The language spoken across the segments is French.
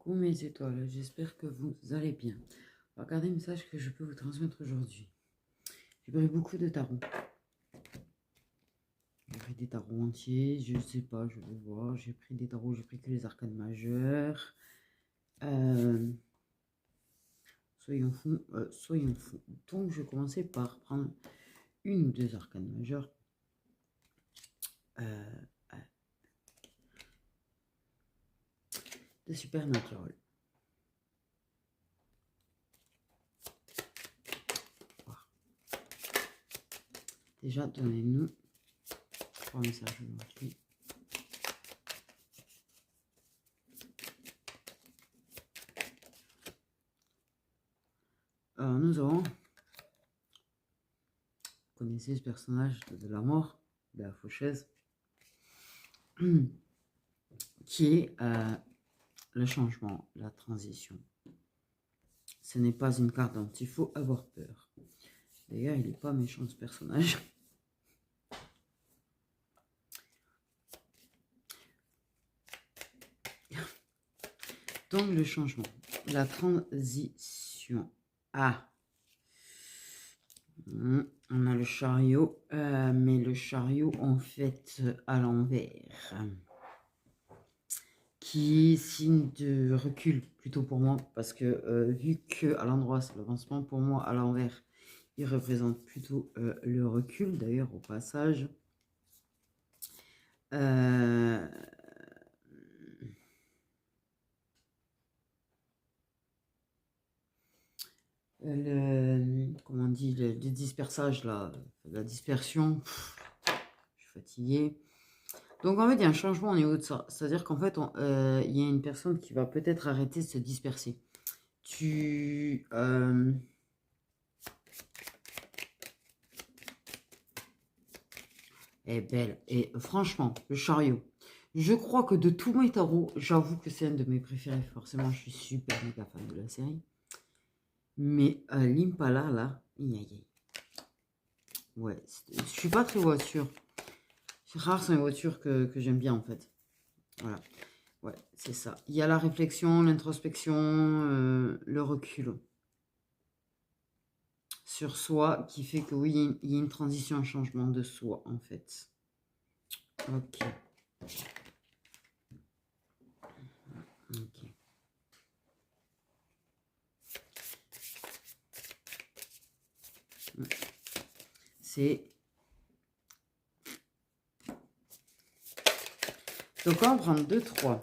Coucou mes étoiles, j'espère que vous allez bien. Regardez le message que je peux vous transmettre aujourd'hui. J'ai pris beaucoup de tarots. J'ai pris des tarots entiers, je ne sais pas, je vais voir. J'ai pris des tarots, j'ai pris que les arcanes majeures. Soyons fous, soyons fous. Donc je vais commencer par prendre une ou deux arcanes majeures. De Supernatural. Déjà, donnez-nous 3 messages aujourd'hui. Alors, nous avons... Vous connaissez ce personnage de la mort, de la faucheuse, qui est le changement, la transition. Ce n'est pas une carte dont il faut avoir peur. D'ailleurs, il n'est pas méchant ce personnage. Donc le changement, la transition. Ah, on a le chariot, mais le chariot en fait à l'envers, qui est signe de recul plutôt pour moi, parce que vu que à l'endroit c'est l'avancement, pour moi à l'envers, il représente plutôt le recul. D'ailleurs au passage. Comment on dit, le dispersage, là, la dispersion, je suis fatiguée. Donc en fait, il y a un changement au niveau de ça. C'est-à-dire qu'en fait, il y a une personne qui va peut-être arrêter de se disperser. Est belle. Et franchement, le chariot. Je crois que de tous mes tarots, j'avoue que c'est un de mes préférés. Forcément, je suis super méga fan de la série. Mais l'Impala, là, ouais, je suis pas très voiture. C'est rare, c'est une voiture que j'aime bien, en fait. Voilà. Ouais, c'est ça. Il y a la réflexion, l'introspection, le recul sur soi qui fait que oui, il y a une transition, un changement de soi, en fait. Ok. Ok. C'est... Donc on va prendre 2-3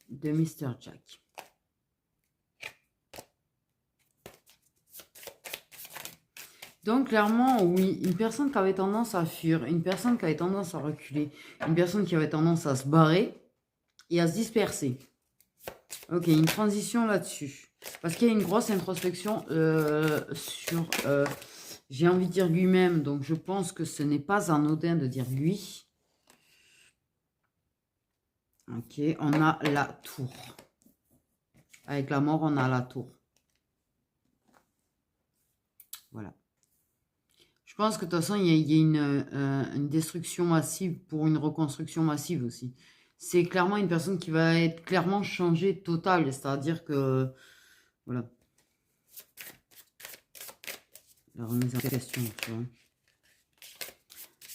de Mr. Jack. Donc clairement, oui, une personne qui avait tendance à fuir, une personne qui avait tendance à reculer, une personne qui avait tendance à se barrer et à se disperser. Ok, une transition là-dessus. Parce qu'il y a une grosse introspection sur, j'ai envie de dire lui-même, donc je pense que ce n'est pas anodin de dire lui. Ok, on a la tour. Avec la mort, on a la tour. Voilà. Je pense que de toute façon, il y a une destruction massive pour une reconstruction massive aussi. C'est clairement une personne qui va être clairement changée totale. C'est-à-dire que... Voilà. La remise en question, tu vois.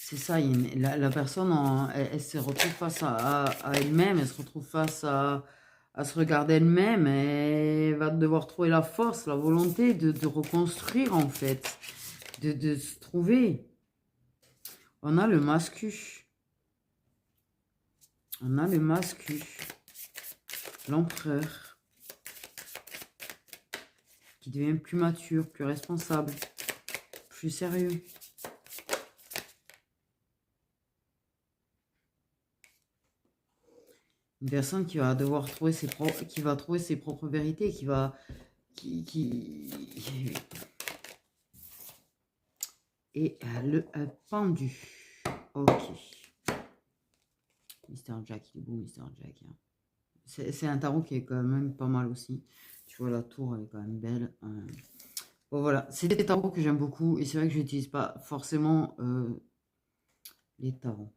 C'est ça, la personne, elle se retrouve face à elle-même, elle se retrouve face à se regarder elle-même, et elle va devoir trouver la force, la volonté de reconstruire, en fait, de se trouver. On a le mascu. On a le mascu. L'empereur. Qui devient plus mature, plus responsable, plus sérieux. Une personne qui va devoir trouver ses propres vérités, qui va... Et le pendu. Ok. Mr. Jack, il est beau, Mr. Jack. Hein. C'est un tarot qui est quand même pas mal aussi. Tu vois, la tour, elle est quand même belle. Bon, voilà. C'est des tarots que j'aime beaucoup. Et c'est vrai que je n'utilise pas forcément les tarots.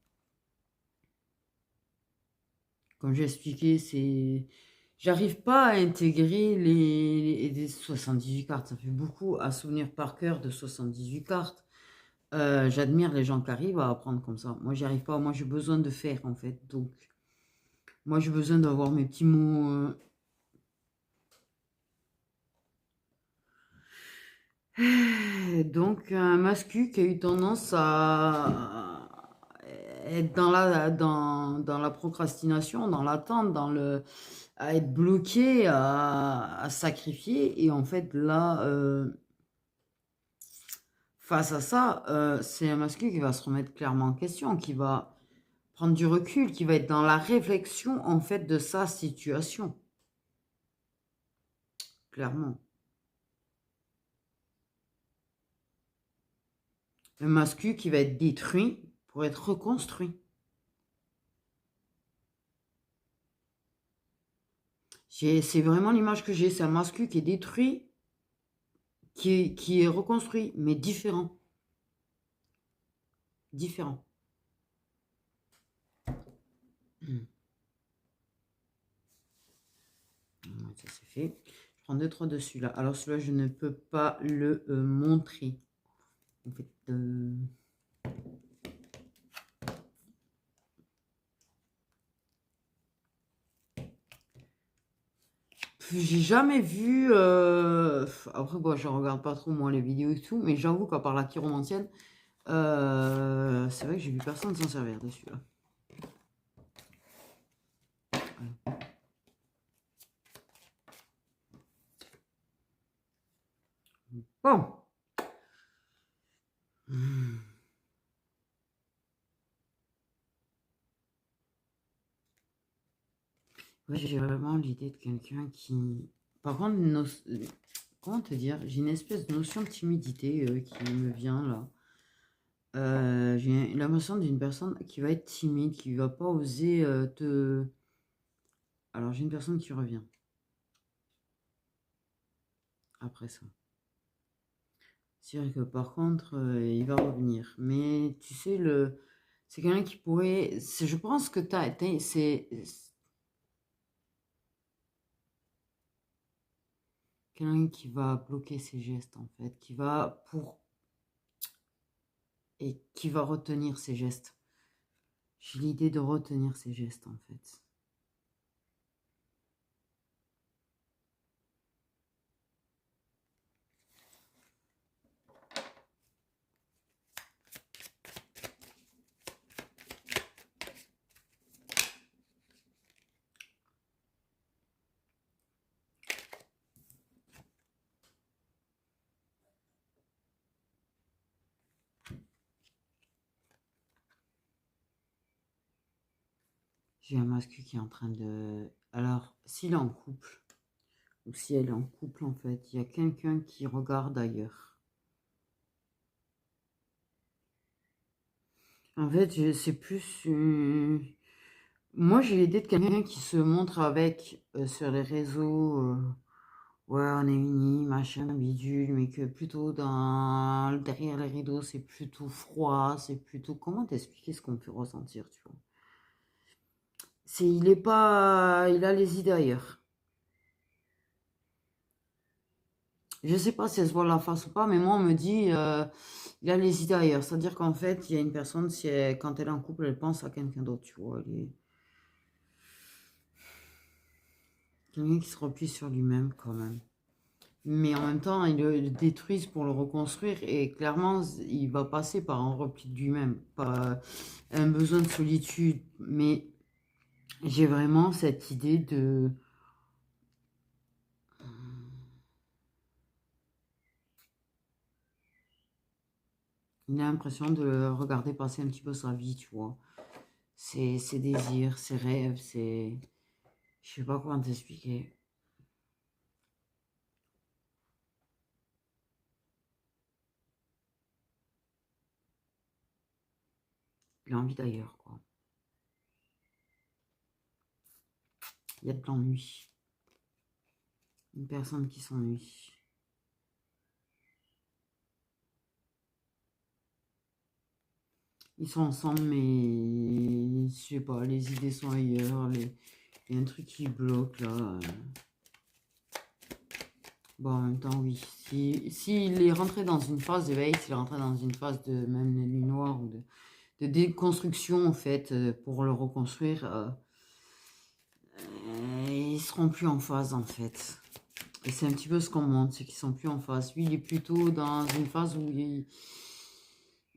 Comme j'ai expliqué, J'arrive pas à intégrer les 78 cartes. Ça fait beaucoup à souvenir par cœur de 78 cartes. J'admire les gens qui arrivent à apprendre comme ça. Moi, j'y arrive pas. Moi, j'ai besoin de faire, en fait. Donc, moi, j'ai besoin d'avoir mes petits mots. Donc, un mascu qui a eu tendance à être dans la procrastination, dans l'attente, à être bloqué, à sacrifier. Et en fait, là, face à ça, c'est un masculin qui va se remettre clairement en question, qui va prendre du recul, qui va être dans la réflexion, en fait, de sa situation. Clairement. Un masculin qui va être détruit pour être reconstruit. C'est vraiment l'image que j'ai. C'est un masculin qui est détruit, qui est reconstruit, mais différent. Différent. Ça c'est fait. Je prends 2-3 de celui-là. Alors celui-là, je ne peux pas le montrer. En fait, j'ai jamais vu. Après, bon, je regarde pas trop moi les vidéos et tout, mais j'avoue qu'à part la chiromantienne, c'est vrai que j'ai vu personne s'en servir de celui-là. Bon. Ouais, j'ai vraiment l'idée de quelqu'un qui. Par contre, comment te dire? J'ai une espèce de notion de timidité qui me vient là. J'ai l'impression d'une personne qui va être timide, qui va pas oser te. Alors, j'ai une personne qui revient après ça. C'est vrai que par contre, il va revenir. Mais tu sais, c'est quelqu'un qui pourrait. Je pense que c'est quelqu'un qui va bloquer ses gestes en fait, et qui va retenir ses gestes. J'ai l'idée de retenir ses gestes en fait. J'ai un masque qui est en train de. Alors, s'il est en couple, ou si elle est en couple en fait, il y a quelqu'un qui regarde ailleurs. En fait, c'est plus. Moi, j'ai l'idée de quelqu'un qui se montre avec sur les réseaux. Ouais, on est unis, machin, bidule, mais que plutôt derrière les rideaux, c'est plutôt froid, c'est plutôt. Comment t'expliquer ce qu'on peut ressentir, tu vois? Il est pas. Il a les idées ailleurs. Je sais pas si elle se voit la face ou pas, mais moi, on me dit, il a les idées ailleurs. C'est-à-dire qu'en fait, il y a une personne, quand elle est en couple, elle pense à quelqu'un d'autre, tu vois. Quelqu'un qui se replie sur lui-même, quand même. Mais en même temps, ils le détruisent pour le reconstruire, et clairement, il va passer par un repli de lui-même, par un besoin de solitude. Mais j'ai vraiment cette idée de. Il a l'impression de regarder passer un petit peu sa vie, tu vois. Ses désirs, ses rêves, ses. Je sais pas comment t'expliquer. Il a envie d'ailleurs, quoi. Il y a de l'ennui. Une personne qui s'ennuie. Ils sont ensemble, mais je sais pas, les idées sont ailleurs. Il y a un truc qui bloque là. Bon, en même temps, oui. S'il est rentré dans une phase d'éveil, s'il est rentré dans une phase de même de nuit noire ou de déconstruction, en fait, pour le reconstruire, ils seront plus en phase, en fait. Et c'est un petit peu ce qu'on montre, c'est qu'ils sont plus en phase. Lui, il est plutôt dans une phase où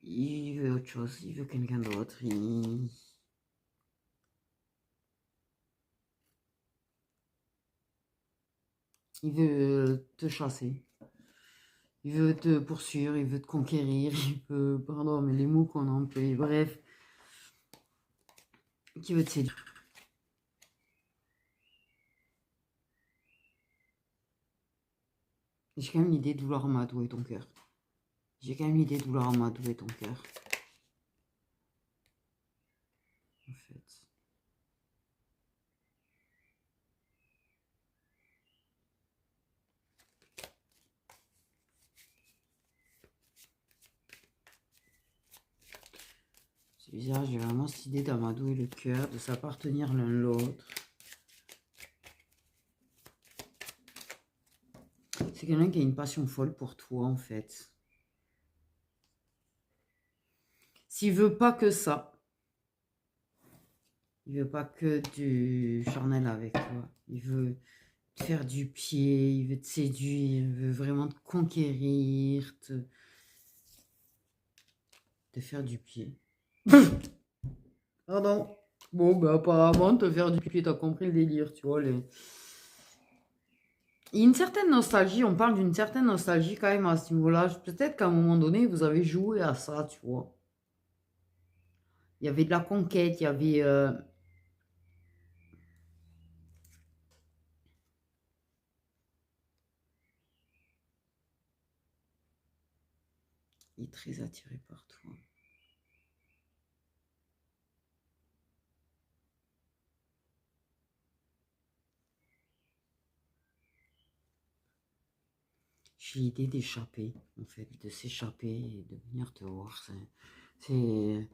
il veut autre chose, il veut quelqu'un d'autre. Il veut te chasser. Il veut te poursuivre, il veut te conquérir, il veut... Pardon, mais les mots qu'on a employés, bref. Qui veut te séduire. J'ai quand même l'idée de vouloir amadouer ton cœur. J'ai quand même l'idée de vouloir amadouer ton cœur. En fait. C'est bizarre, j'ai vraiment cette idée d'amadouer le cœur, de s'appartenir l'un l'autre. C'est quelqu'un qui a une passion folle pour toi, en fait. S'il veut pas que ça, il veut pas que du charnel avec toi. Il veut te faire du pied, il veut te séduire, il veut vraiment te conquérir, te faire du pied. Pardon. Bon, bah apparemment, te faire du pied, t'as compris le délire, tu vois. Il y a une certaine nostalgie, on parle d'une certaine nostalgie quand même à ce niveau-là. Peut-être qu'à un moment donné, vous avez joué à ça, tu vois. Il y avait de la conquête, il y avait... Il est très attiré par toi. J'ai l'idée d'échapper, en fait, de s'échapper et de venir te voir. C'est...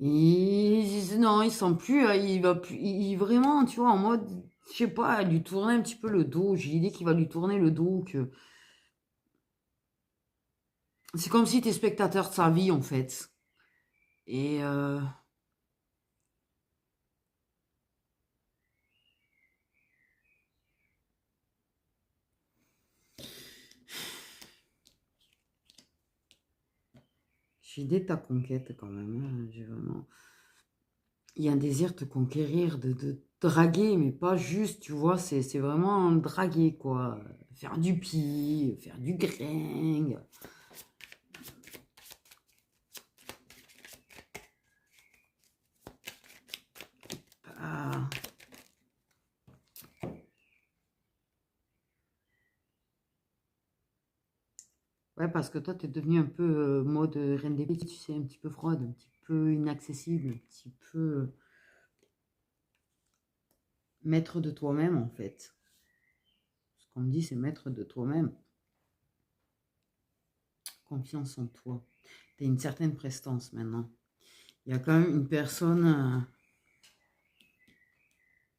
Non, il sent plus, il va plus, vraiment, tu vois, en mode, je sais pas, lui tourner un petit peu le dos. J'ai l'idée qu'il va lui tourner le dos, que c'est comme si tu es spectateur de sa vie, en fait. Et j'ai l'idée de ta conquête, quand même. J'ai vraiment... Il y a un désir de te conquérir, de draguer, mais pas juste, tu vois, c'est vraiment draguer, quoi. Faire du pied, faire du gringue. Ah. Ouais, parce que toi, tu es devenu un peu mode reine des petits, tu sais, un petit peu froide, un petit peu inaccessible, un petit peu maître de toi-même, en fait. Ce qu'on me dit, c'est maître de toi-même. Confiance en toi. Tu as une certaine prestance maintenant. Il y a quand même une personne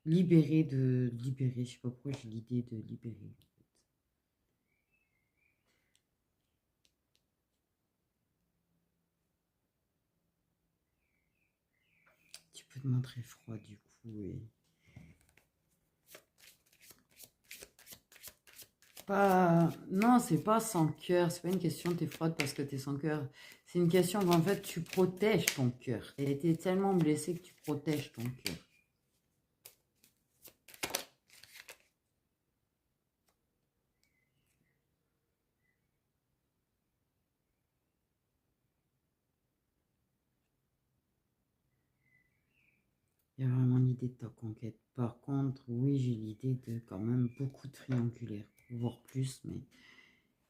libérée de... Libérée, je sais pas pourquoi j'ai l'idée de libérer. Tu peux te montrer froid, du coup, et... Pas... Non, c'est pas sans cœur. C'est pas une question t'es froide parce que t'es sans cœur. C'est une question qu'en fait, tu protèges ton cœur. Elle était tellement blessée que tu protèges ton cœur. Il y a vraiment l'idée de ta conquête. Par contre, oui, j'ai l'idée de quand même beaucoup de triangulaires. Voire plus, mais...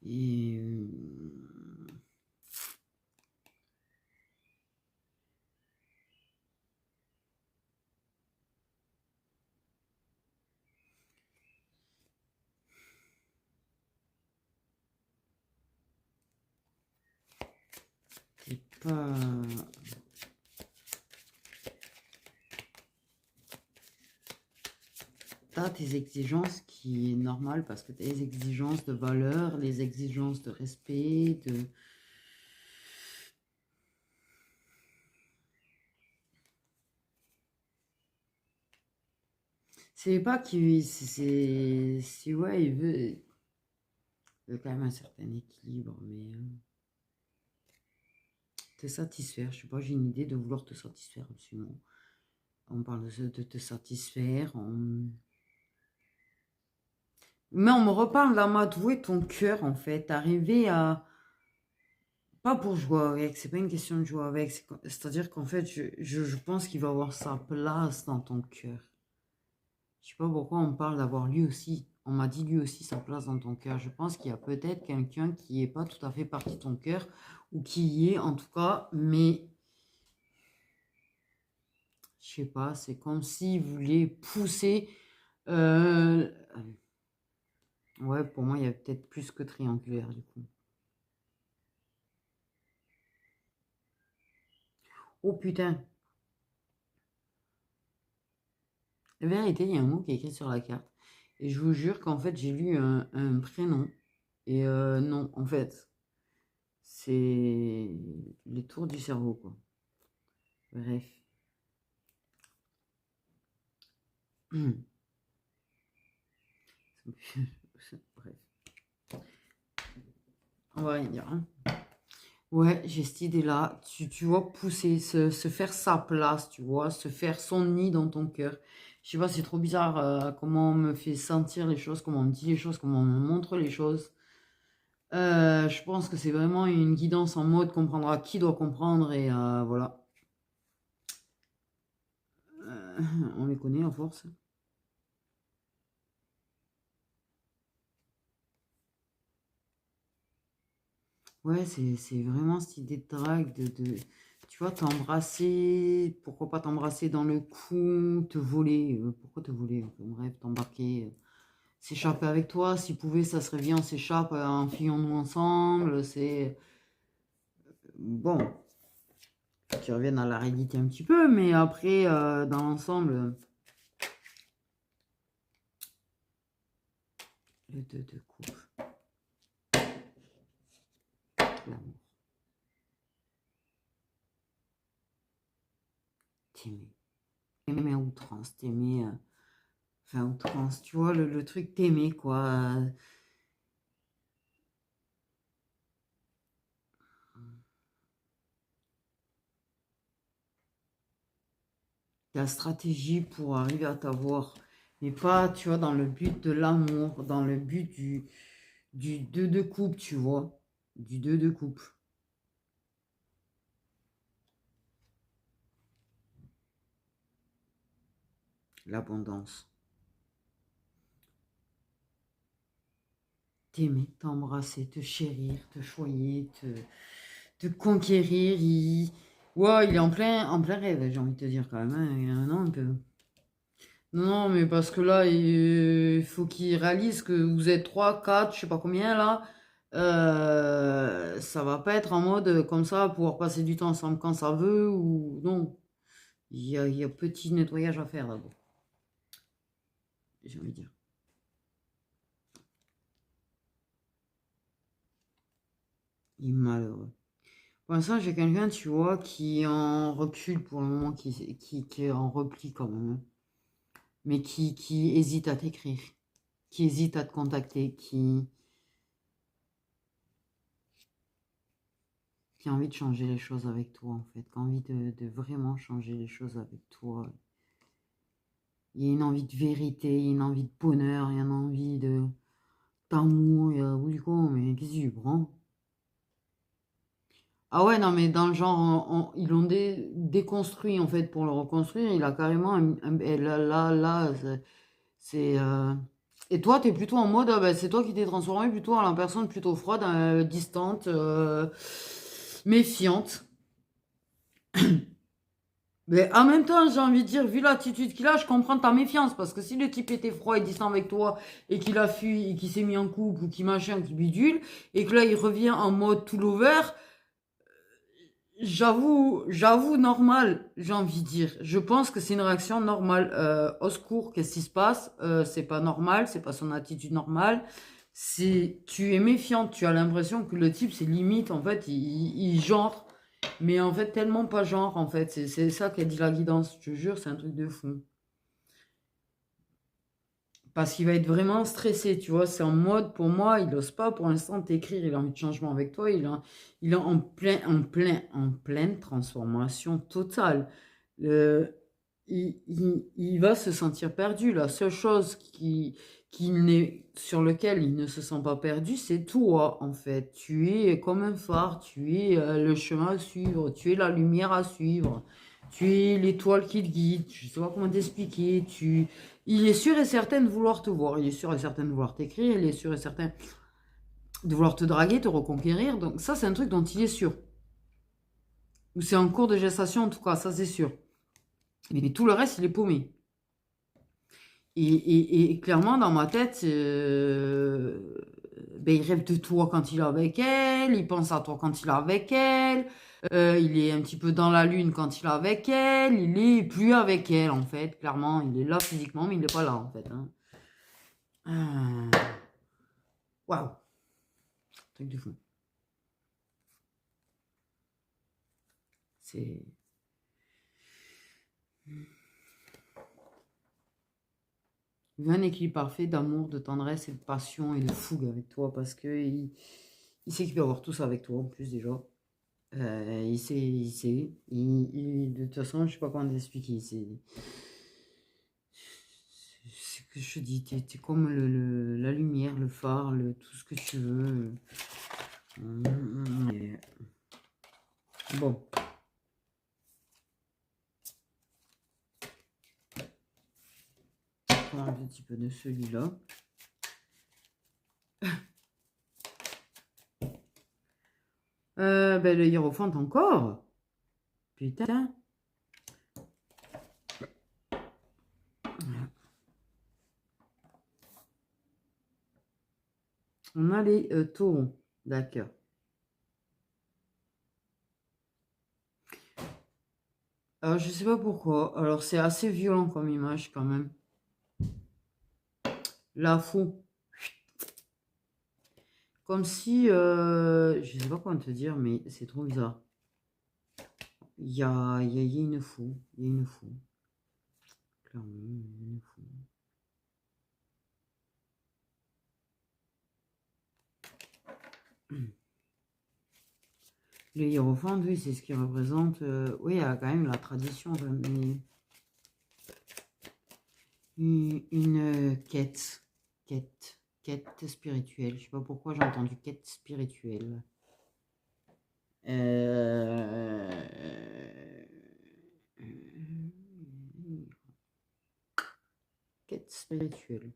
Et... c'est pas... as tes exigences qui est normal parce que tu as les exigences de valeur, les exigences de respect, de... C'est pas qu'il... C'est... Ouais, il veut quand même un certain équilibre, mais... te satisfaire, je sais pas, j'ai une idée de vouloir te satisfaire, absolument. On parle de te satisfaire, mais on me reparle d'amadouer ton cœur, en fait, arriver à... Pas pour jouer avec, c'est pas une question de jouer avec, c'est-à-dire qu'en fait, je pense qu'il va avoir sa place dans ton cœur. Je sais pas pourquoi on me parle d'avoir lui aussi, on m'a dit lui aussi sa place dans ton cœur. Je pense qu'il y a peut-être quelqu'un qui est pas tout à fait parti de ton cœur, ou qui y est en tout cas, mais... Je sais pas, c'est comme s'il voulait pousser... euh, Ouais, pour moi, il y a peut-être plus que triangulaire, du coup. Oh putain. La vérité, il y a un mot qui est écrit sur la carte. Et je vous jure qu'en fait, j'ai lu un prénom. Et non, en fait, c'est les tours du cerveau, quoi. Bref. Bref. On va rien dire, hein. Ouais, j'ai cette idée-là. Tu vois, pousser, se faire sa place, tu vois, se faire son nid dans ton cœur. Je sais pas, c'est trop bizarre comment on me fait sentir les choses, comment on me dit les choses, comment on me montre les choses. Je pense que c'est vraiment une guidance en mode comprendra qui doit comprendre et voilà. Euh, on les connaît à force. Ouais, c'est vraiment cette idée de drague, tu vois, t'embrasser, pourquoi pas t'embrasser dans le cou, te voler, pourquoi te voler, enfin, bref, t'embarquer, s'échapper avec toi, s'il pouvait, ça serait bien, on s'échappe, enfuyons-nous ensemble, c'est... Bon, qui reviennent à la réalité un petit peu, mais après, dans l'ensemble, le 2 de coupe, l'amour, t'aimer, aimer à outrance, t'aimer, enfin, outrance, tu vois, le truc t'aimer, quoi. La stratégie pour arriver à t'avoir, mais pas, tu vois, dans le but de l'amour, dans le but du 2 de coupe, tu vois, du 2 de coupe. L'abondance. T'aimer, t'embrasser, te chérir, te choyer, te conquérir. Ouais, il est en plein rêve, j'ai envie de te dire quand même, hein. Non, un peu. Non, mais parce que là, il faut qu'il réalise que vous êtes 3, 4, je sais pas combien là. Ça va pas être en mode comme ça, pouvoir passer du temps ensemble quand ça veut ou non. Il y a petit nettoyage à faire d'abord, j'ai envie de dire. Il est malheureux. Pour l'instant, j'ai quelqu'un, tu vois, qui est en recul pour le moment, qui est en repli quand même, hein. Mais qui hésite à t'écrire, qui hésite à te contacter, qui a envie de changer les choses avec toi, en fait, qui a envie de vraiment changer les choses avec toi. Il y a une envie de vérité, il y a une envie de bonheur, il y a une envie d'amour, il y a... Oui, du coup, mais qu'est-ce que tu prends? Ah ouais, non, mais dans le genre, ils l'ont déconstruit, en fait, pour le reconstruire, il a carrément... et là, c'est... Et toi, t'es plutôt en mode, bah, c'est toi qui t'es transformé plutôt en la personne plutôt froide, distante, méfiante. Mais en même temps, j'ai envie de dire, vu l'attitude qu'il a, je comprends ta méfiance. Parce que si le type était froid et distant avec toi, et qu'il a fui, et qu'il s'est mis en couple, ou qu'il machin, qu'il bidule, et que là, il revient en mode tout l'over, J'avoue normal, j'ai envie de dire. Je pense que c'est une réaction normale. Au secours, qu'est-ce qui se passe? C'est pas normal, c'est pas son attitude normale. C'est, tu es méfiante, tu as l'impression que le type, c'est limite, en fait, il genre. Mais en fait, tellement pas genre, en fait. C'est ça qu'a dit la guidance, je te jure, c'est un truc de fou. Parce qu'il va être vraiment stressé, tu vois. C'est en mode, pour moi, il n'ose pas pour l'instant t'écrire. Il a envie de changement avec toi. Il est en pleine transformation totale. Le- il va se sentir perdu. La seule chose sur lequel il ne se sent pas perdu, c'est toi, en fait. Tu es comme un phare. Tu es le chemin à suivre. Tu es la lumière à suivre. Tu es l'étoile qui te guide. Je sais pas comment t'expliquer. Il est sûr et certain de vouloir te voir, il est sûr et certain de vouloir t'écrire, il est sûr et certain de vouloir te draguer, te reconquérir. Donc ça, c'est un truc dont il est sûr. Ou c'est en cours de gestation, en tout cas, ça c'est sûr. Mais tout le reste, il est paumé. Et clairement, dans ma tête, ben, il rêve de toi quand il est avec elle, il pense à toi quand il est avec elle, il est un petit peu dans la lune quand il est avec elle, il est plus avec elle, en fait. Clairement, il est là physiquement, mais il n'est pas là, en fait. Hein. Waouh, truc de fou. C'est... Il veut un équilibre parfait d'amour, de tendresse et de passion et de fougue avec toi parce que il sait qu'il peut avoir tout ça avec toi en plus déjà. De toute façon, je sais pas comment t'expliquer. C'est que je te dis, t'es comme la lumière, le phare, tout ce que tu veux. Et bon, on va un petit peu de celui-là. Ben, le hiérophante encore. Putain. On a les taureaux. D'accord. Alors, je sais pas pourquoi. Alors, c'est assez violent comme image quand même. La fou. Comme si, je sais pas comment te dire, mais c'est trop bizarre. Il y a une fou. Il y a une fou. Clairement, il y a une fou. Le hiérophante, oui, c'est ce qui représente. Oui, il y a quand même la tradition, mais une quête. Quête spirituelle. Je sais pas pourquoi j'ai entendu quête spirituelle. Quête spirituelle.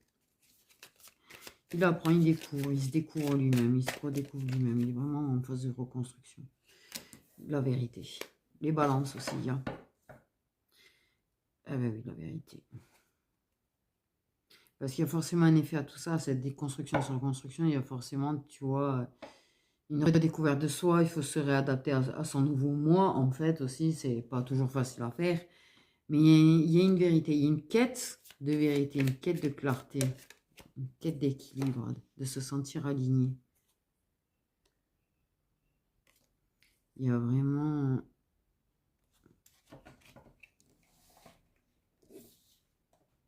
Il apprend, il découvre, il se découvre lui-même, il se redécouvre lui-même. Il est vraiment en phase de reconstruction. La vérité. Les balances aussi, il y a. Ah ben oui, la vérité. Parce qu'il y a forcément un effet à tout ça, cette déconstruction sur reconstruction, il y a forcément, tu vois, une redécouverte de soi, il faut se réadapter à son nouveau moi, en fait, aussi, c'est pas toujours facile à faire. Mais il y a une vérité, il y a une quête de vérité, une quête de clarté, une quête d'équilibre, de se sentir aligné. Il y a vraiment...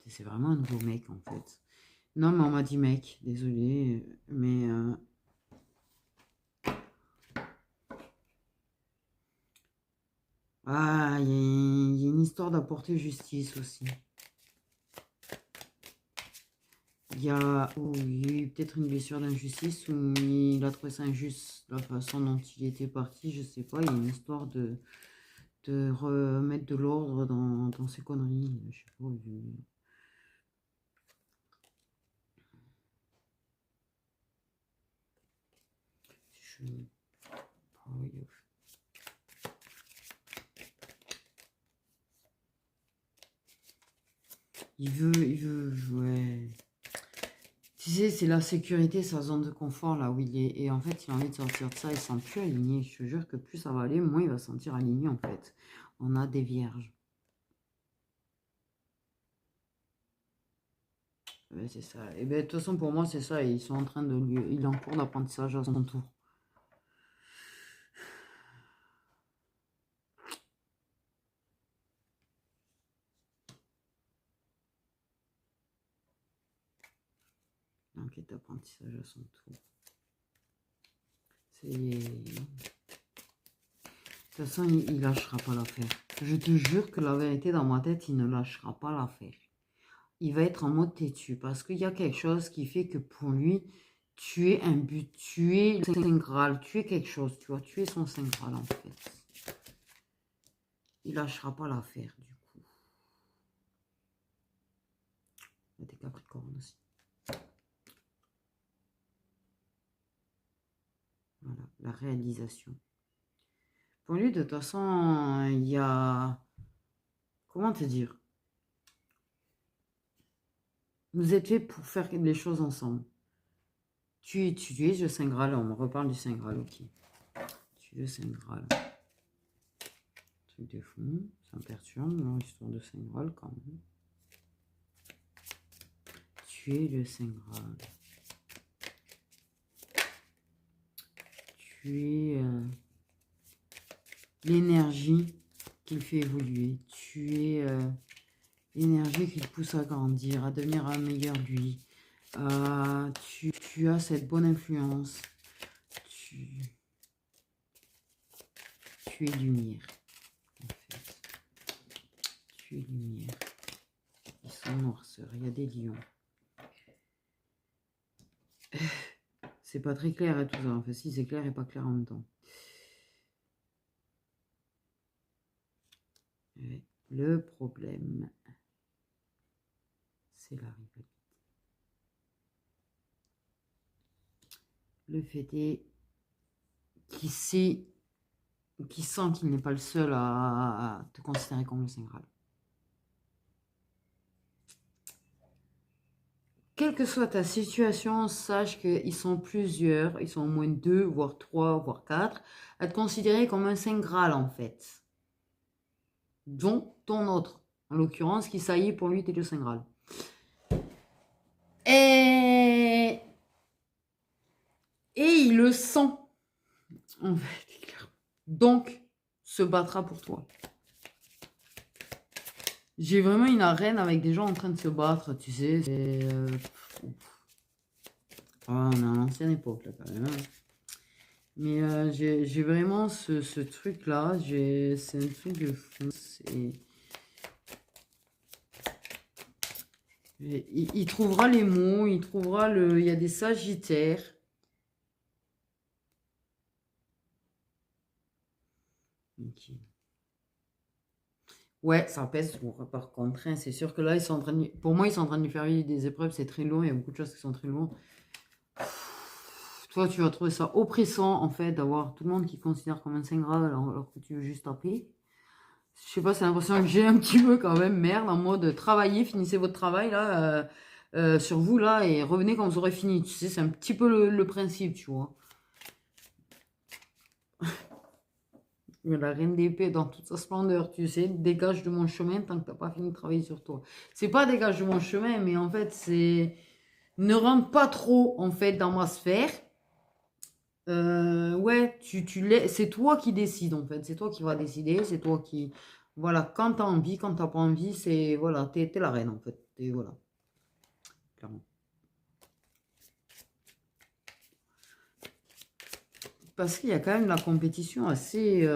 C'est vraiment un nouveau mec, en fait. Non, mais on m'a dit mec, désolé, mais... Ah, il y a une histoire d'apporter justice aussi. Il y a eu peut-être une blessure d'injustice ou il a trouvé ça injuste la façon dont il était parti, je sais pas. Il y a une histoire de remettre de l'ordre dans ses conneries. Je sais pas. Il veut, ouais. sais, c'est la sécurité, sa zone de confort, là où il est. Et en fait, il a envie de sortir de ça, il se sent plus aligné. Je te jure que plus ça va aller, moins il va se sentir aligné, en fait. On a des vierges. Ouais, c'est ça. Et bien, de toute façon, pour moi, c'est ça. Ils sont en train de lui... Il est en cours d'apprentissage à son tour. Enquête d'apprentissage à son tour. C'est... De toute façon, il lâchera pas l'affaire. Je te jure que la vérité, dans ma tête, il ne lâchera pas l'affaire. Il va être en mode têtu parce qu'il y a quelque chose qui fait que pour lui, tu es un but, tu es le Saint Graal, tu es quelque chose, tu vois, tu es son Saint Graal en fait. Il lâchera pas l'affaire du coup. Il y a des Capricornes aussi. Voilà, la réalisation. Pour lui, de toute façon, il y a... Comment te dire? Vous êtes fait pour faire les choses ensemble. Tu es le Saint Graal, on me reparle du Saint Graal, ok. Tu es le Saint Graal. Truc de fou, ça me perturbe, l'histoire de Saint Graal quand même. Tu es le Saint Graal. Tu es l'énergie qu'il fait évoluer. Tu es l'énergie qui le pousse à grandir, à devenir un meilleur lui. Tu as cette bonne influence. Tu es lumière. En fait. Tu es lumière. Ils sont noirceurs. Il y a des lions. C'est pas très clair et tout ça. En fait, si c'est clair et pas clair en même temps. Ouais. Le problème, c'est la rivalité. Le fait est qu'il sait, qu'il sent qu'il n'est pas le seul à te considérer comme le Saint Graal. Quelle que soit ta situation, sache qu'ils sont plusieurs, ils sont au moins 2, voire 3, voire 4, à te considérer comme un Saint Graal en fait. Dont ton autre, en l'occurrence, qui ça y est, pour lui, t'es le Saint Graal. Et il le sent, en fait. Donc, se battra pour toi. J'ai vraiment une arène avec des gens en train de se battre, tu sais. On est à l'ancienne époque, là, quand même. Hein. Mais j'ai vraiment ce truc-là. C'est un truc de fou. Il trouvera les mots, il trouvera le... Il y a des sagittaires. Ok. Ouais, ça pèse par contre. Hein. C'est sûr que là, ils sont en train de... Pour moi, ils sont en train de lui faire vivre des épreuves. C'est très long. Il y a beaucoup de choses qui sont très longues. Toi, tu vas trouver ça oppressant, en fait, d'avoir tout le monde qui considère comme un Saint Graal alors que tu veux juste taper. Je sais pas, c'est l'impression que j'ai un petit peu quand même, merde, en mode travailler, finissez votre travail, là, sur vous, là, et revenez quand vous aurez fini. Tu sais, c'est un petit peu le principe, tu vois. La reine d'épée dans toute sa splendeur, tu sais, dégage de mon chemin tant que t'as pas fini de travailler sur toi. C'est pas dégage de mon chemin, mais en fait, c'est... Ne rentre pas trop, en fait, dans ma sphère. Ouais, c'est toi qui décides, en fait. C'est toi qui vas décider, c'est toi qui... Voilà, quand t'as envie, quand t'as pas envie, c'est... Voilà, t'es la reine, en fait. Et voilà, clairement. Parce qu'il y a quand même la compétition assez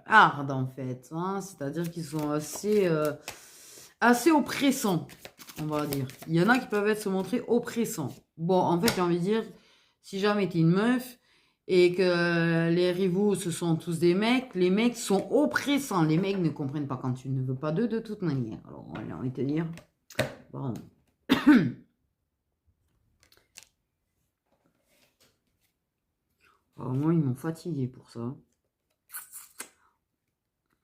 hard en fait. Hein. C'est-à-dire qu'ils sont assez oppressants, on va dire. Il y en a qui peuvent se montrer oppressants. Bon, en fait, j'ai envie de dire, si jamais t'es une meuf et que les rivaux, ce sont tous des mecs, les mecs sont oppressants. Les mecs ne comprennent pas quand tu ne veux pas d'eux de toute manière. Alors, j'ai envie de te dire, bon... Alors, moi, ils m'ont fatigué pour ça.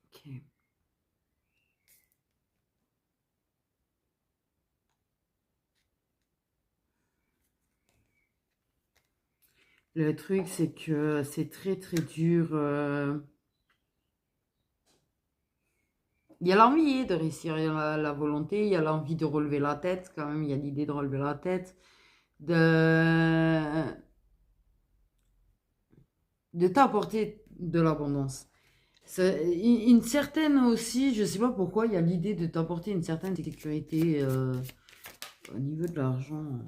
Ok. Le truc, c'est que c'est très très dur. Il y a l'envie de réussir, il y a la volonté, il y a l'envie de relever la tête, quand même, il y a l'idée de relever la tête, de, de t'apporter de l'abondance. Une certaine aussi, je sais pas pourquoi, il y a l'idée de t'apporter une certaine sécurité au niveau de l'argent.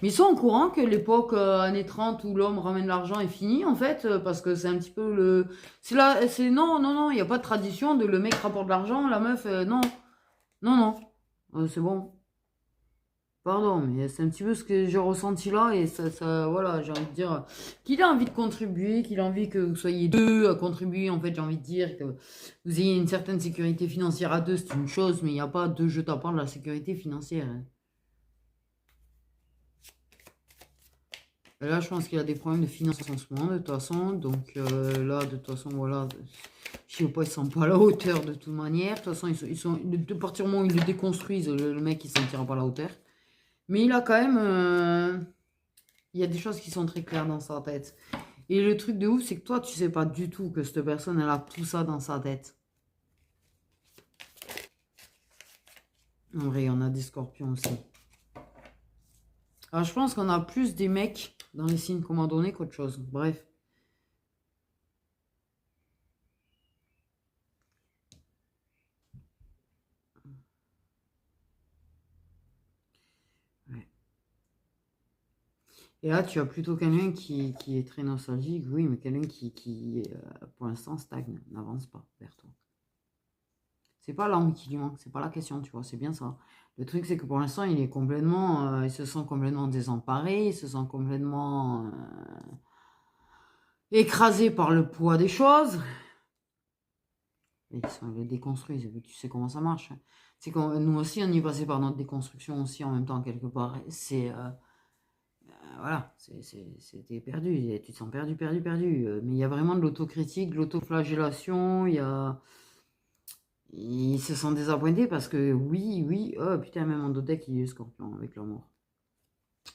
Mais ils sont au courant que l'époque années 30 où l'homme ramène l'argent est finie, en fait, parce que c'est un petit peu le... C'est là, c'est non, non, non, il n'y a pas de tradition de le mec rapporte de l'argent, la meuf, non, non, non, c'est bon. Pardon, mais c'est un petit peu ce que j'ai ressenti là, et voilà, j'ai envie de dire qu'il a envie de contribuer, qu'il a envie que vous soyez deux à contribuer, en fait, j'ai envie de dire que vous ayez une certaine sécurité financière à deux, c'est une chose, mais il n'y a pas de je t'apprends de la sécurité financière, hein. Là, je pense qu'il y a des problèmes de finances en ce moment, de toute façon. Donc là, de toute façon, voilà. Je sais pas, ils sont pas à la hauteur de toute manière. De toute façon, de partir du moment où ils le déconstruisent, le mec, il ne s'en tirera pas à la hauteur. Mais il a quand même... il y a des choses qui sont très claires dans sa tête. Et le truc de ouf, c'est que toi, tu sais pas du tout que cette personne, elle a tout ça dans sa tête. En vrai, on a des scorpions aussi. Alors, je pense qu'on a plus des mecs dans les signes commandonnés qu'autre chose. Bref. Ouais. Et là, tu as plutôt quelqu'un qui est très nostalgique, oui, mais quelqu'un qui pour l'instant, stagne, n'avance pas vers toi. C'est pas l'envie qui lui manque, c'est pas la question, tu vois, c'est bien ça. Le truc, c'est que pour l'instant, il est complètement, il se sent complètement désemparé, il se sent complètement écrasé par le poids des choses. Et ils le déconstruisent, tu sais comment ça marche, hein. C'est comme nous aussi, on y passait par notre déconstruction aussi en même temps, quelque part. C'est voilà, c'était perdu, tu te sens perdu, perdu, perdu. Mais il y a vraiment de l'autocritique, de l'autoflagellation, ils se sont désappointés parce que oui, oui, oh putain, même en deck, il y a eu Scorpion avec la mort.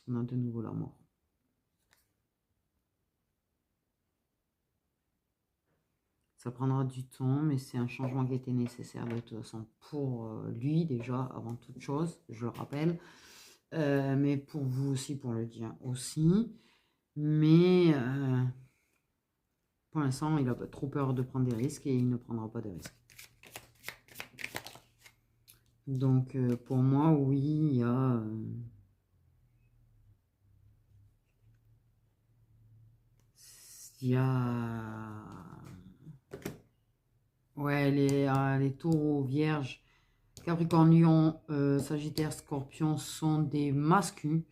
On a de nouveau la mort. Ça prendra du temps, mais c'est un changement qui était nécessaire de toute façon pour lui déjà, avant toute chose, je le rappelle. Mais pour vous aussi, pour le dire aussi. Mais pour l'instant, il a trop peur de prendre des risques et il ne prendra pas de risques. Donc pour moi, oui, il y a... il y a... Ouais, les taureaux, vierges, Capricorne, Lion, Sagittaire, Scorpion sont des masculins.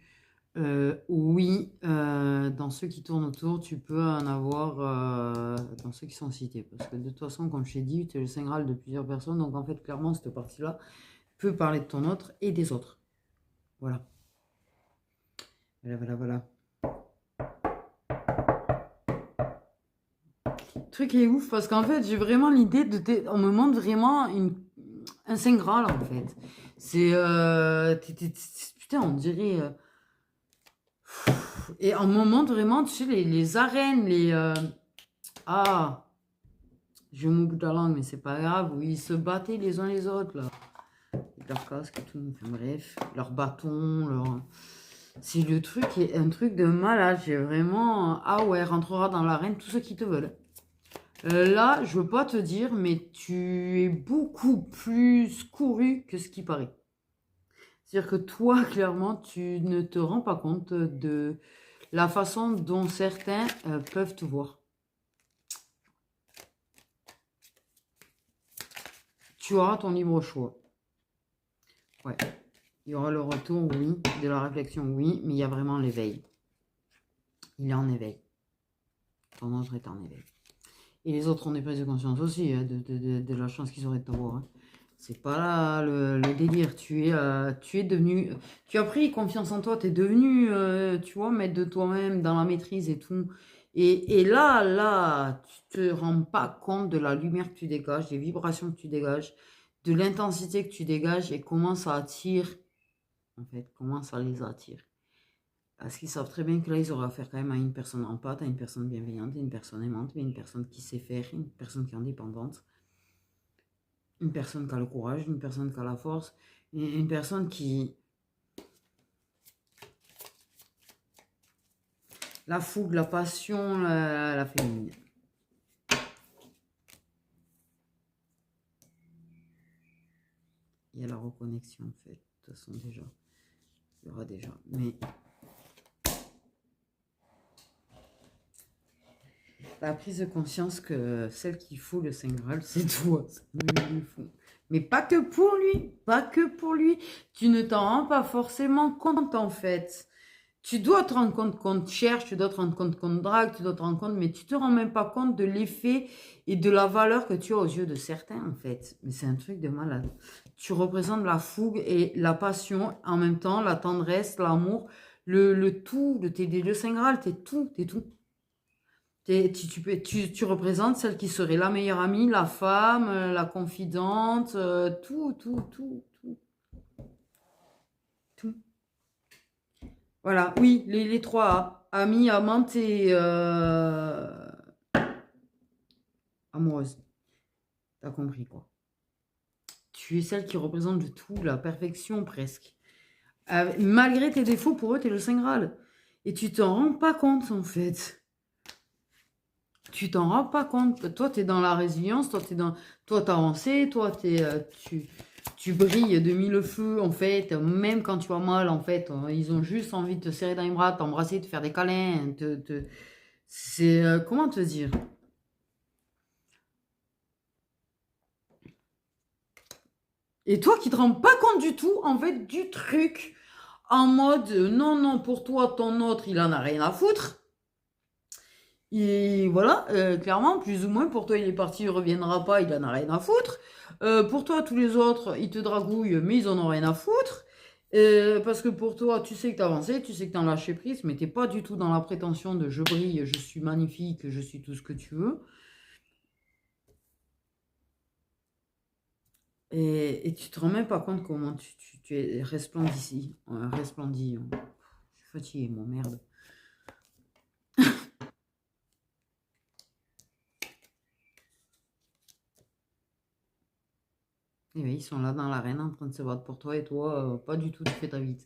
Oui, dans ceux qui tournent autour, tu peux en avoir dans ceux qui sont cités. Parce que de toute façon, comme je t'ai dit, tu es le Saint Graal de plusieurs personnes. Donc en fait, clairement, cette partie-là peut parler de ton autre et des autres. Voilà. Voilà, voilà, voilà. Le truc est ouf parce qu'en fait, j'ai vraiment l'idée de... On me montre vraiment un Saint Graal, en fait. C'est... putain, on dirait... Et on me montre vraiment, tu sais, les arènes, ah, je m'oublie de la langue, mais c'est pas grave, où ils se battaient les uns les autres, là. Avec leurs casques et tout, enfin bref, leurs bâtons, c'est le truc, un truc de malade. J'ai vraiment... Ah ouais, rentrera dans l'arène tous ceux qui te veulent. Là, je veux pas te dire, mais tu es beaucoup plus couru que ce qui paraît. C'est-à-dire que toi, clairement, tu ne te rends pas compte de la façon dont certains peuvent te voir. Tu auras ton libre choix. Ouais. Il y aura le retour, oui. De la réflexion, oui. Mais il y a vraiment l'éveil. Il est en éveil. Ton autre est en éveil. Et les autres ont des prises de conscience aussi, hein, de la chance qu'ils auraient de t'avoir, hein. C'est pas là le délire. Tu es devenu... Tu as pris confiance en toi. Tu es devenu, tu vois, maître de toi-même, dans la maîtrise et tout. Et là, tu te rends pas compte de la lumière que tu dégages, des vibrations que tu dégages, de l'intensité que tu dégages et comment ça attire, en fait, comment ça les attire. Parce qu'ils savent très bien que là, ils auraient affaire quand même à une personne empathique, à une personne bienveillante, une personne aimante, mais une personne qui sait faire, une personne qui est indépendante, une personne qui a le courage, une personne qui a la force, une personne qui... La fougue, la passion, la féminine. Il y a la reconnexion, en fait. De toute façon, déjà. Il y aura déjà. Mais... la prise de conscience que celle qui fout le Saint Graal, c'est toi. Mais pas que pour lui. Pas que pour lui. Tu ne t'en rends pas forcément compte, en fait. Tu dois te rendre compte qu'on te cherche, tu dois te rendre compte qu'on te drague, tu dois te rendre compte, mais tu te rends même pas compte de l'effet et de la valeur que tu as aux yeux de certains, en fait. Mais c'est un truc de malade. Tu représentes la fougue et la passion, en même temps, la tendresse, l'amour, le tout, le Saint Graal, t'es tout, t'es tout. Tu représentes celle qui serait la meilleure amie, la femme, la confidente, tout, tout, tout, tout, tout. Voilà, oui, les trois A. Amie, amante et amoureuse. T'as compris, quoi. Tu es celle qui représente le tout, la perfection presque. Malgré tes défauts, pour eux, t'es le Saint Graal. Et tu t'en rends pas compte, en fait. Tu t'en rends pas compte. Toi, t'es dans la résilience, toi, t'as avancé, toi, tu brilles de mille feux, en fait. Même quand tu vas mal, en fait, ils ont juste envie de te serrer dans les bras, t'embrasser, de faire des câlins, c'est... comment te dire? Et toi qui te rends pas compte du tout, en fait, du truc, en mode, non, non, pour toi, ton autre, il en a rien à foutre. Et voilà, clairement, plus ou moins, pour toi, il est parti, il reviendra pas, il en a rien à foutre. Pour toi, tous les autres, ils te dragouillent, mais ils en ont rien à foutre. Parce que pour toi, tu sais que t'as avancé, tu sais que t'as lâché prise, mais t'es pas du tout dans la prétention de je brille, je suis magnifique, je suis tout ce que tu veux. Et tu te rends même pas compte comment tu es resplendissant. Resplendit. Je suis fatiguée, mon merde. Et oui, ils sont là dans l'arène en train de se battre pour toi et toi, pas du tout, tu fais ta vie.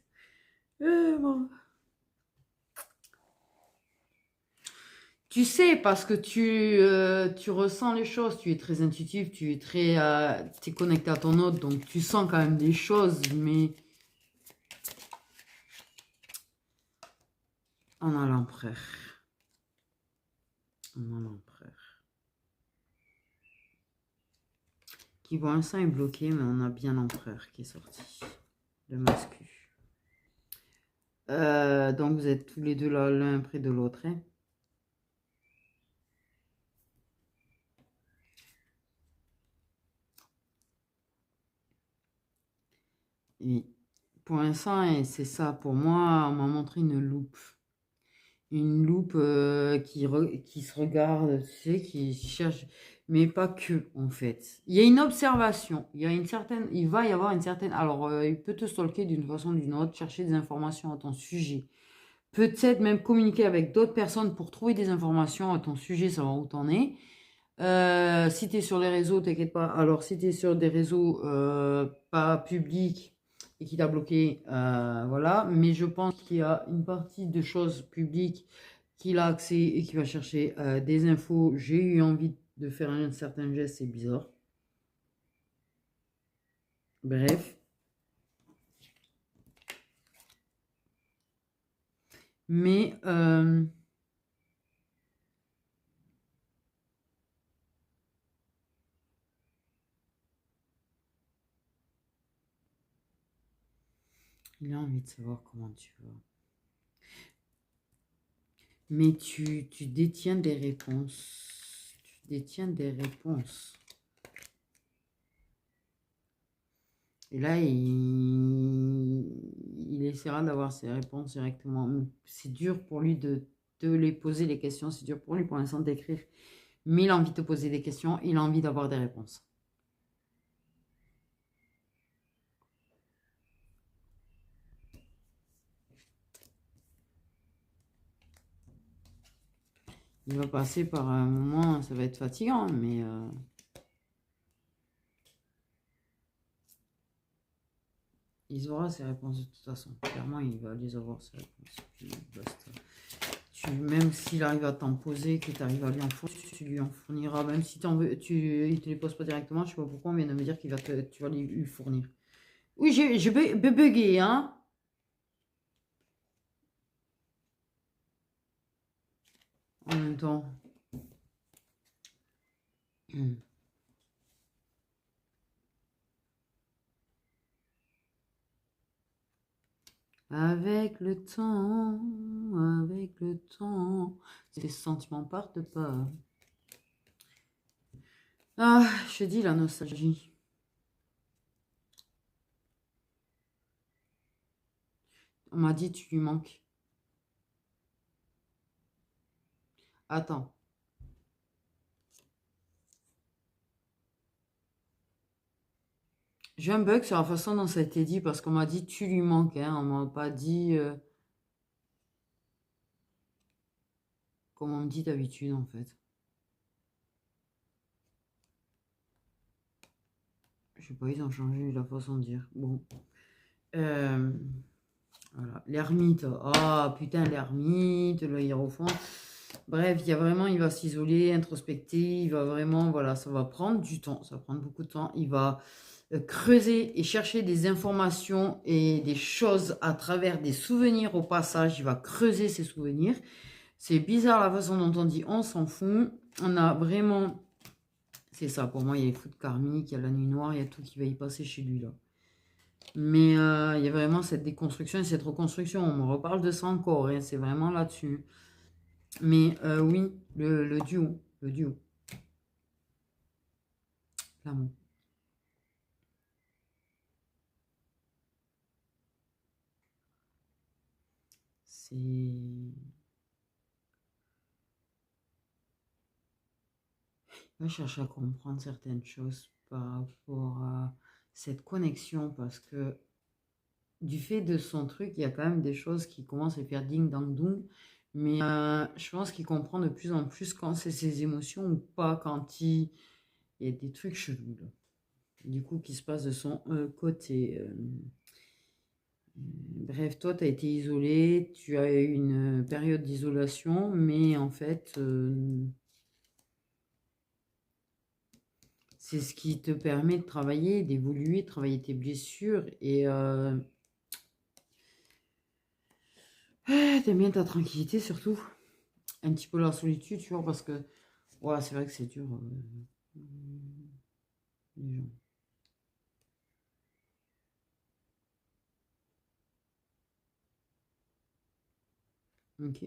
Bon. Tu sais, parce que tu ressens les choses, tu es très intuitif, tu es très t'es connecté à ton autre, donc tu sens quand même des choses, mais on a l'empereur. On a l'empereur. Qui pour l'instant est bloqué, mais on a bien l'empereur qui est sorti. Le mascu. Donc vous êtes tous les deux là, l'un près de l'autre. Hein. Et pour l'instant, c'est ça. Pour moi, on m'a montré une loupe. Une loupe qui se regarde, tu sais, qui cherche, mais pas que, en fait. Il y a une observation, il y a une certaine, il va y avoir une certaine, alors il peut te stalker d'une façon ou d'une autre, chercher des informations à ton sujet, peut-être même communiquer avec d'autres personnes pour trouver des informations à ton sujet, savoir où t'en es. Si tu es sur les réseaux, t'inquiète pas. Alors, si tu es sur des réseaux pas publics et qui t'a bloqué, voilà. Mais je pense qu'il y a une partie de choses publiques qu'il a accès et qui va chercher des infos. J'ai eu envie de faire un certain geste, c'est bizarre. Bref. Mais il a envie de savoir comment tu vas. Mais tu détiens des réponses. Tu détiens des réponses. Et là, il essaiera d'avoir ses réponses directement. C'est dur pour lui de te les poser les questions. C'est dur pour lui pour l'instant d'écrire. Mais il a envie de te poser des questions. Il a envie d'avoir des réponses. Il va passer par un moment, ça va être fatigant, mais... il aura ses réponses de toute façon. Clairement, il va les avoir, ses réponses. Puis, basta. Même s'il arrive à t'en poser, que tu arrives à lui en fournir, tu lui en fourniras. Même si il ne te les pose pas directement, je sais pas pourquoi on vient de me dire qu'il va tu vas lui fournir. Oui, je vais bugger, hein. En même temps. Avec le temps, ces sentiments partent pas. Ah, je te dis la nostalgie. On m'a dit tu lui manques. Attends. J'ai un bug sur la façon dont ça a été dit parce qu'on m'a dit tu lui manques. Hein, on m'a pas dit comme on me dit d'habitude en fait. Je sais pas, ils ont changé la façon de dire. Bon. Voilà. L'ermite. Ah putain, l'ermite, le hiérophant. Bref, il va s'isoler, introspecter. Il va vraiment, voilà, ça va prendre du temps. Ça va prendre beaucoup de temps. Il va creuser et chercher des informations et des choses à travers des souvenirs au passage. Il va creuser ses souvenirs. C'est bizarre la façon dont on dit on s'en fout. On a vraiment... C'est ça, pour moi, il y a les foudres karmiques, il y a la nuit noire, il y a tout qui va y passer chez lui, là. Mais il y a vraiment cette déconstruction et cette reconstruction. On me reparle de ça encore, hein, c'est vraiment là-dessus. Mais oui, le duo. L'amour. C'est... Je cherche à comprendre certaines choses par rapport à cette connexion parce que du fait de son truc, il y a quand même des choses qui commencent à faire ding dang dong. Mais je pense qu'il comprend de plus en plus quand c'est ses émotions ou pas, quand il y a des trucs chelous là. Du coup, qui se passe de son côté. Bref, toi, tu as été isolé, tu as eu une période d'isolation, mais en fait, c'est ce qui te permet de travailler, d'évoluer, de travailler tes blessures et t'aimes bien ta tranquillité surtout. Un petit peu la solitude, tu vois, parce que ouais, c'est vrai que c'est dur. Les gens. Ok.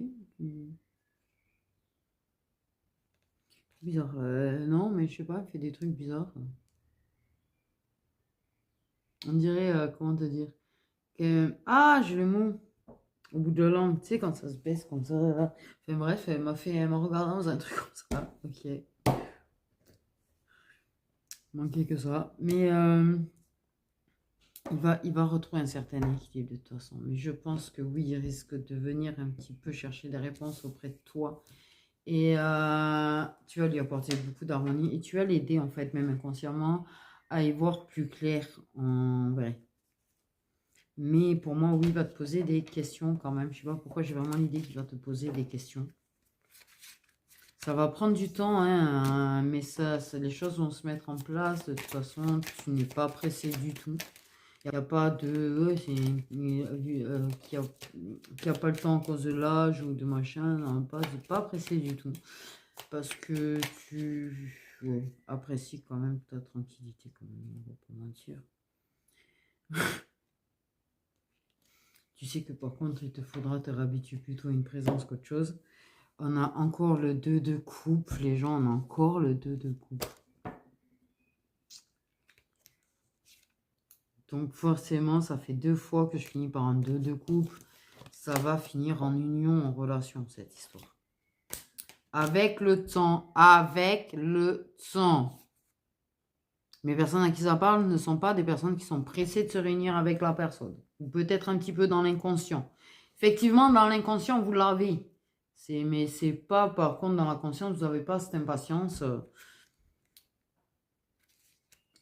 Bizarre. Non, mais je sais pas, elle fait des trucs bizarres. On dirait, comment te dire ah, j'ai le mot. Au bout de la langue, tu sais, quand ça se baisse comme ça. Là. Enfin, bref, elle m'a regardé dans un truc comme ça. Ok. Manquait que ça. Mais il va retrouver un certain équilibre de toute façon. Mais je pense que oui, il risque de venir un petit peu chercher des réponses auprès de toi. Et tu vas lui apporter beaucoup d'harmonie. Et tu vas l'aider, en fait, même inconsciemment, à y voir plus clair en vrai. Mais pour moi, oui, il va te poser des questions quand même. Je sais pas pourquoi j'ai vraiment l'idée qu'il va te poser des questions. Ça va prendre du temps, hein, mais les choses vont se mettre en place. De toute façon, tu n'es pas pressé du tout. Il n'y a pas de... qui a pas le temps à cause de l'âge ou de machin. Non, pas pressé du tout. Parce que tu apprécies quand même ta tranquillité, quand même, on va pas mentir. Tu sais que par contre, il te faudra te réhabituer plutôt à une présence qu'autre chose. On a encore le 2 de coupe. Les gens, on a encore le 2 de coupe. Donc forcément, ça fait 2 fois que je finis par un 2 de coupe. Ça va finir en union, en relation, cette histoire. Avec le temps. Avec le temps. Mais personnes à qui ça parle ne sont pas des personnes qui sont pressées de se réunir avec la personne. Ou peut-être un petit peu dans l'inconscient. Effectivement, dans l'inconscient, vous l'avez. Mais c'est pas, par contre, dans la conscience, vous n'avez pas cette impatience.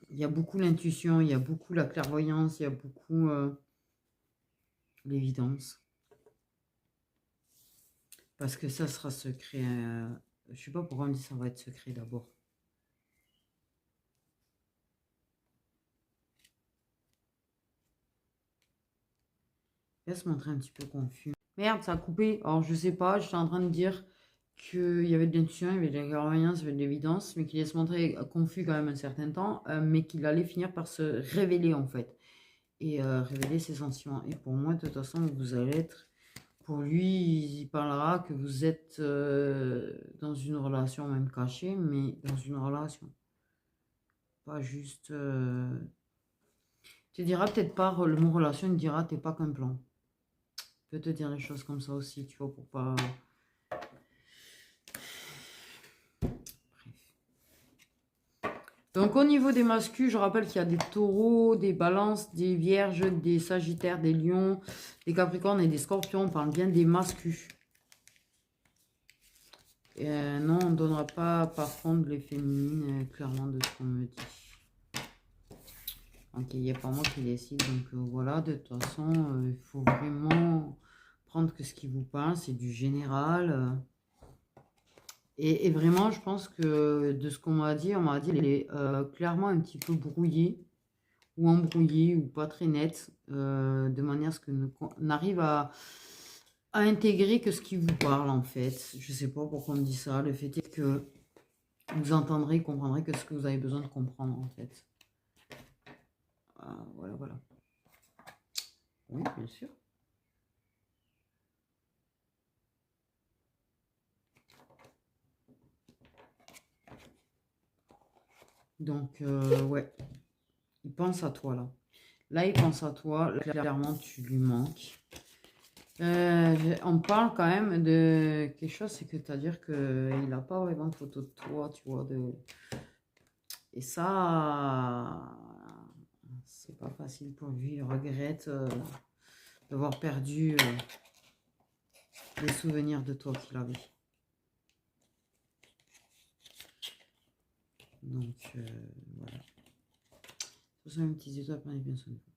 Il y a beaucoup l'intuition, il y a beaucoup la clairvoyance, il y a beaucoup l'évidence. Parce que ça sera secret. Je sais pas pourquoi on me dit ça va être secret d'abord. Il va se montrer un petit peu confus. Merde, ça a coupé. Alors, je sais pas, j'étais en train de dire qu'il y avait de l'intuition, il y avait de la clairvoyance, il y avait de l'évidence, mais qu'il allait se montrer confus quand même un certain temps, mais qu'il allait finir par se révéler, en fait. Et révéler ses sentiments. Et pour moi, de toute façon, vous allez être... Pour lui, il parlera que vous êtes dans une relation, même cachée, mais dans une relation. Pas juste... Tu diras peut-être pas, le mot relation, il dira t'es pas qu'un plan. Peut te dire les choses comme ça aussi, tu vois, pour pas... Donc au niveau des mascus, je rappelle qu'il y a des taureaux, des balances, des vierges, des sagittaires, des lions, des capricornes et des scorpions. On parle bien des mascus. Non, on ne donnera pas par contre les féminines, clairement, de ce qu'on me dit. Ok, il n'y a pas moi qui décide, donc voilà, de toute façon, il faut vraiment prendre que ce qui vous parle, c'est du général. Et vraiment, je pense que de ce qu'on m'a dit, il est clairement un petit peu brouillé, ou embrouillé, ou pas très net, de manière à ce qu'on arrive à intégrer que ce qui vous parle, en fait. Je sais pas pourquoi on me dit ça, le fait est que vous entendrez, comprendrez que ce que vous avez besoin de comprendre, en fait. Voilà, voilà. Oui, bien sûr. Donc, ouais. Il pense à toi, là. Là, il pense à toi. Là, clairement, tu lui manques. On parle quand même de quelque chose, c'est que c'est-à-dire qu'il n'a pas vraiment de photo de toi, tu vois. Et ça, c'est pas facile pour lui. Il regrette d'avoir perdu les souvenirs de toi qu'il avait. Donc, voilà. 60 petits étoiles, prenez bien soin de vous.